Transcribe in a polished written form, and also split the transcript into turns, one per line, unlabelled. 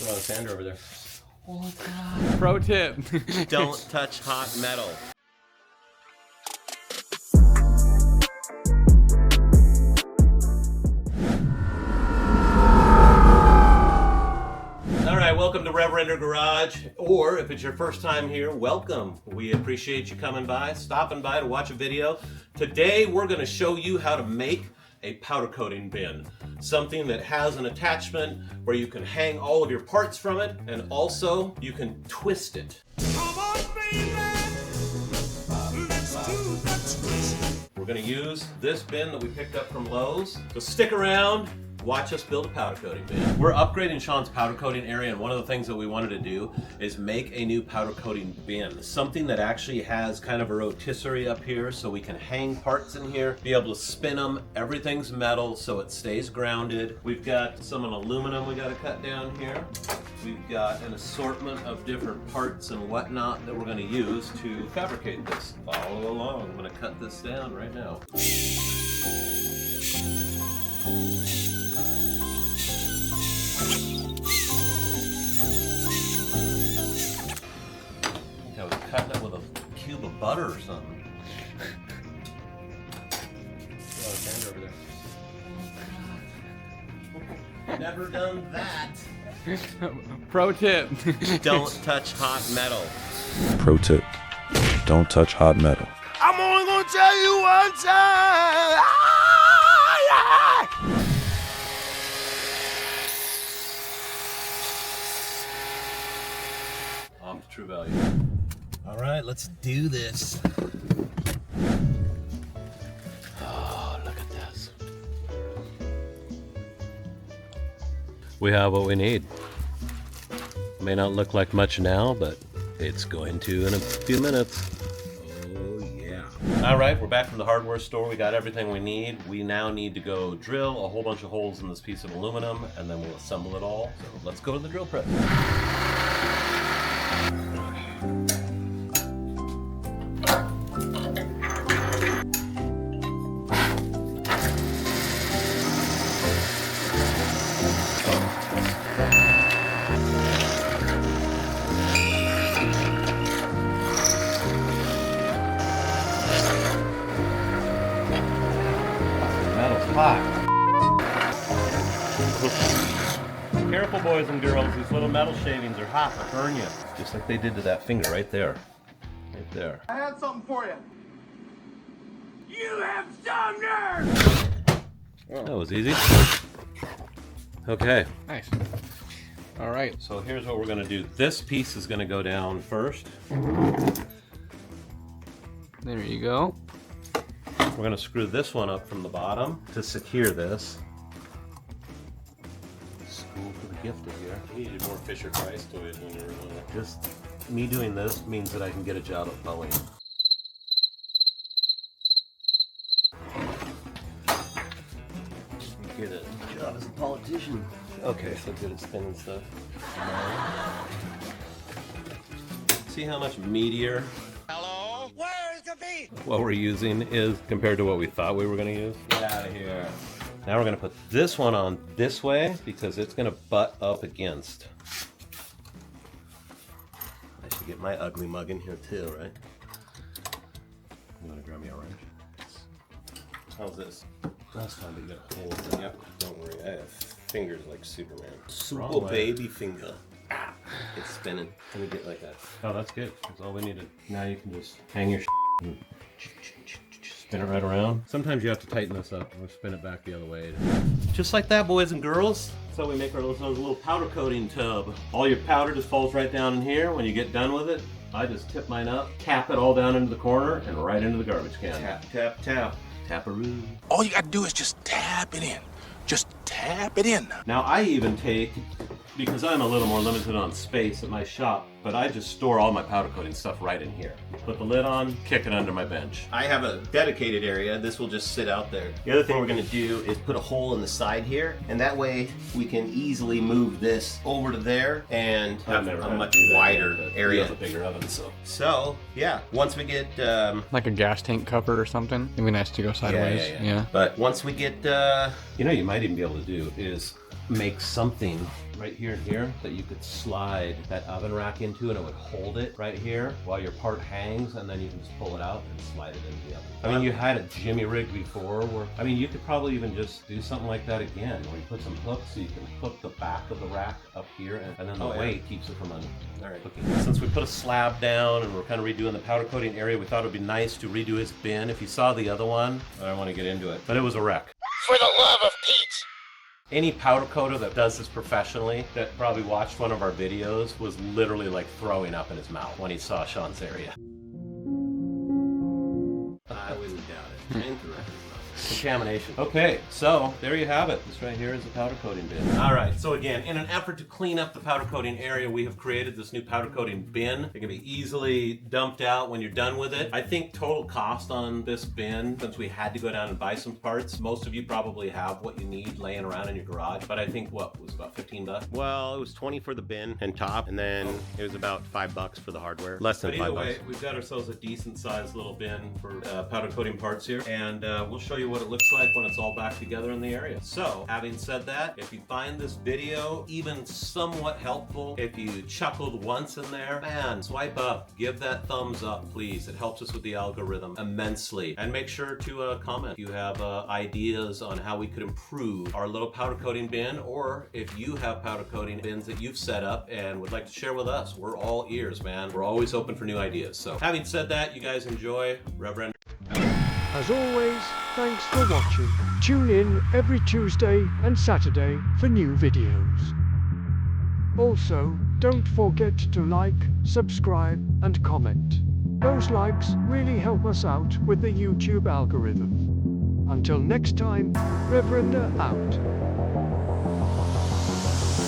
There's a lot of sand over there.
Oh God. Pro tip.
Don't touch hot metal. Alright, welcome to RevRender Garage, or if it's your first time here, welcome. We appreciate you coming by, stopping by to watch a video. Today we're going to show you how to make a powder coating bin. Something that has an attachment where you can hang all of your parts from it, and also you can twist it. Come on, baby. Let's do the twist. We're going to use this bin that we picked up from Lowe's. So stick around. Watch us build a powder coating bin. We're upgrading Sean's powder coating area, and one of the things that we wanted to do is make a new powder coating bin. Something that actually has kind of a rotisserie up here so we can hang parts in here, be able to spin them. Everything's metal so it stays grounded. We've got some aluminum we got to cut down here. We've got an assortment of different parts and whatnot that we're going to use to fabricate this. Follow along. I'm going to cut this down right now. I was cutting it with a cube of butter or something. There's a lot of sand over there. Never done that.
Pro tip.
Don't touch hot metal.
Pro tip, don't touch hot metal.
I'm only gonna tell you one time.
Off to True Value. All right, let's do this. Oh, look at this. We have what we need. May not look like much now, but it's going to in a few minutes. Oh, yeah. All right, we're back from the hardware store. We got everything we need. We now need to go drill a whole bunch of holes in this piece of aluminum, and then we'll assemble it all. So let's go to the drill press. Hot. Careful, boys and girls. These little metal shavings are hot. They'll burn you. Just like they did to that finger right there. Right there.
I had something for you. You have some nerve!
That was easy. Okay.
Nice. All right.
So here's what we're going to do. This piece is going to go down first.
There you go.
We're going to screw this one up from the bottom to secure this. School for the gifted here. You needed more Fisher Price toys when you were little. Just me doing this means that I can get a job at Boeing. Get a job as a politician. Okay, so good at spinning stuff. See how much meatier what we're using is compared to what we thought we were going to use. Get out of here. Now we're going to put this one on this way because it's going to butt up against. I should get my ugly mug in here too, right? You want to grab me a wrench? How's this? That's fine, but you got a hole in it. Yep, don't worry. I have fingers like Superman. Super baby finger. It's spinning. Let me get like that. Oh, that's good. That's all we needed. Now you can just hang your and spin it right around. Sometimes you have to tighten this up or spin it back the other way. Just like that, boys and girls. So we make our little powder coating tub. All your powder just falls right down in here. When you get done with it, I just tip mine up, tap it all down into the corner, and right into the garbage can. Tap, tap, tap. Tap-a-roo.
All you gotta do is just tap it in. Just tap it in.
Now I even take, because I'm a little more limited on space at my shop, but I just store all my powder coating stuff right in here. Put the lid on, kick it under my bench. I have a dedicated area. This will just sit out there. The other thing we're going to do is put a hole in the side here, and that way we can easily move this over to there and have a much wider area. A bigger oven, so yeah. Once we get
like a gas tank cover or something, it'd be nice to go sideways. Yeah.
But once we get, you know, you might even be able to do is make something right here and here that you could slide that oven rack into, and it would hold it right here while your part hangs, and then you can just pull it out and slide it into the oven. I mean, you had a jimmy rig before where, I mean, you could probably even just do something like that again, where you put some hooks so you can hook the back of the rack up here, and then the weight keeps it from hooking. Since we put a slab down and we're kind of redoing the powder coating area, we thought it would be nice to redo his bin. If you saw the other one, I don't want to get into it, but it was a wreck.
For the love of Pete!
Any powder coater that does this professionally, that probably watched one of our videos, was literally like throwing up in his mouth when he saw Sean's area. I wouldn't doubt it. Contamination. Okay, so there you have it. This right here is the powder coating bin. All right, so again, in an effort to clean up the powder coating area, we have created this new powder coating bin. It can be easily dumped out when you're done with it. I think total cost on this bin, since we had to go down and buy some parts, most of you probably have what you need laying around in your garage, but I think what was about 15 bucks?
Well, it was 20 for the bin and top, and then it was about $5 for the hardware. Less than
But
$5.
either way, we've got ourselves a decent sized little bin for powder coating parts here, and we'll show you what it looks like when it's all back together in the area. So, having said that, if you find this video even somewhat helpful, if you chuckled once in there, man, swipe up, give that thumbs up, please. It helps us with the algorithm immensely. And make sure to comment if you have ideas on how we could improve our little powder coating bin, or if you have powder coating bins that you've set up and would like to share with us. We're all ears, man. We're always open for new ideas. So, having said that, you guys enjoy RevRender.
As always, thanks for watching. Tune in every Tuesday and Saturday for new videos. Also, don't forget to like, subscribe, and comment. Those likes really help us out with the YouTube algorithm. Until next time, RevRender out.